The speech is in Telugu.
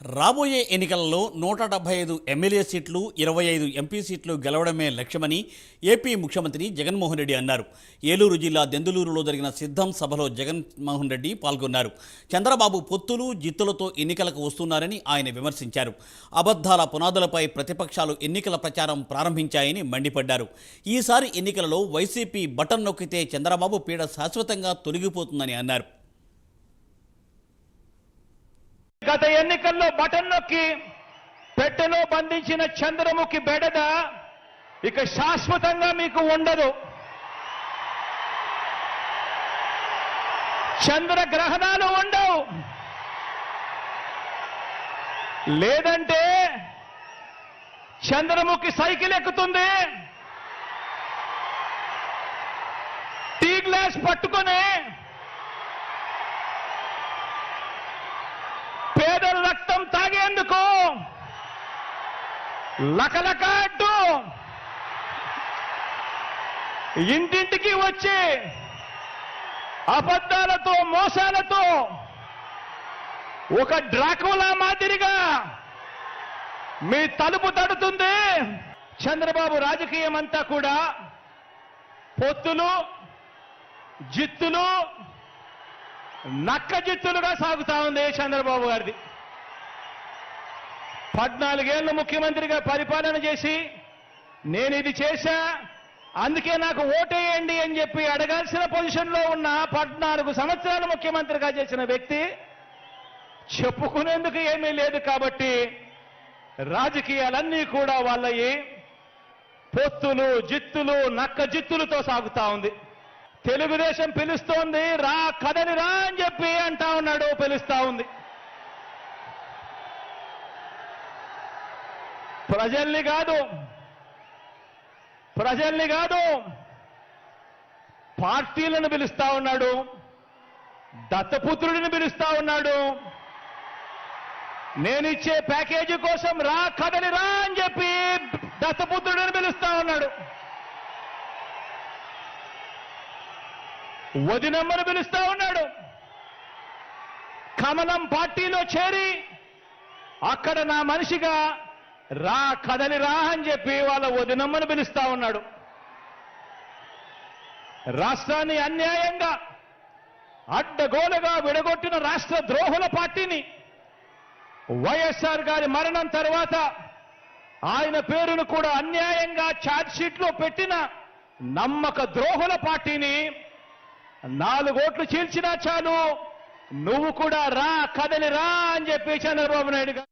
రాబోయే ఎన్నికలలో 175 ఎమ్మెల్యే సీట్లు 25 ఎంపీ సీట్లు గెలవడమే లక్ష్యమని ఏపీ ముఖ్యమంత్రి జగన్మోహన్ రెడ్డి అన్నారు. ఏలూరు జిల్లా దెందులూరులో జరిగిన సిద్ధం సభలో జగన్మోహన్ రెడ్డి పాల్గొన్నారు. చంద్రబాబు పొత్తులు జిత్తులతో ఎన్నికలకు వస్తున్నారని ఆయన విమర్శించారు. అబద్ధాల పునాదులపై ప్రతిపక్షాలు ఎన్నికల ప్రచారం ప్రారంభించాయని మండిపడ్డారు. ఈసారి ఎన్నికలలో వైసీపీ బటన్ నొక్కితే చంద్రబాబు పీడ శాశ్వతంగా తొలగిపోతుందని అన్నారు. గత ఎన్నికల్లో బటన్ నొక్కి పెట్టెలో బంధించిన చంద్రముఖి బెడద ఇక శాశ్వతంగా మీకు ఉండదు. చంద్రగ్రహణాలు ఉండవు. లేదంటే చంద్రముఖి సైకిల్ ఎక్కుతుంది, టీ గ్లాస్ పట్టుకొని పేదల రక్తం తాగేందుకు లకలక అంటూ ఇంటింటికి వచ్చి అబద్ధాలతో మోసాలతో ఒక డ్రాకులా మాదిరిగా మీ తలుపు తడుతుంది. చంద్రబాబు రాజకీయం అంతా కూడా పొత్తులు జిత్తులు నక్క జిత్తులుగా సాగుతా ఉంది. చంద్రబాబు గారిది 14 ఏళ్లు ముఖ్యమంత్రిగా పరిపాలన చేసి నేను ఇది చేశా అందుకే నాకు ఓటేయండి అని చెప్పి అడగాల్సిన పొజిషన్లో ఉన్న 14 సంవత్సరాలు ముఖ్యమంత్రిగా చేసిన వ్యక్తి చెప్పుకునేందుకు ఏమీ లేదు. కాబట్టి రాజకీయాలన్నీ కూడా వాళ్ళయి పొత్తులు జిత్తులు నక్క జిత్తులతో సాగుతా ఉంది. తెలుగుదేశం పిలుస్తోంది, రా కదలి రా అని చెప్పి అంటా ఉన్నాడు, పిలుస్తా ఉంది. ప్రజల్ని కాదు పార్టీలను పిలుస్తా ఉన్నాడు, దత్తపుత్రుడిని పిలుస్తా ఉన్నాడు. నేనిచ్చే ప్యాకేజీ కోసం రా కదలి రా అని చెప్పి దత్తపుత్రుడిని పిలుస్తా ఉన్నాడు. వదినమ్మను పిలుస్తా ఉన్నాడు. కమలం పార్టీలో చేరి అక్కడ నా మనిషిగా రా కదలి రా అని చెప్పి వాళ్ళ వదినమ్మను పిలుస్తా ఉన్నాడు. రాష్ట్రాన్ని అన్యాయంగా అడ్డగోలుగా విడగొట్టిన రాష్ట్ర ద్రోహుల పార్టీని వైఎస్ఆర్ గారి మరణం తర్వాత ఆయన పేరును కూడా అన్యాయంగా ఛార్జ్షీట్లో పెట్టిన నమ్మక ద్రోహుల పార్టీని 4 ఓట్లు చీల్చినా చాలు నువ్వు కూడా రా కదలి రా అని చెప్పి చంద్రబాబు నాయుడు గారు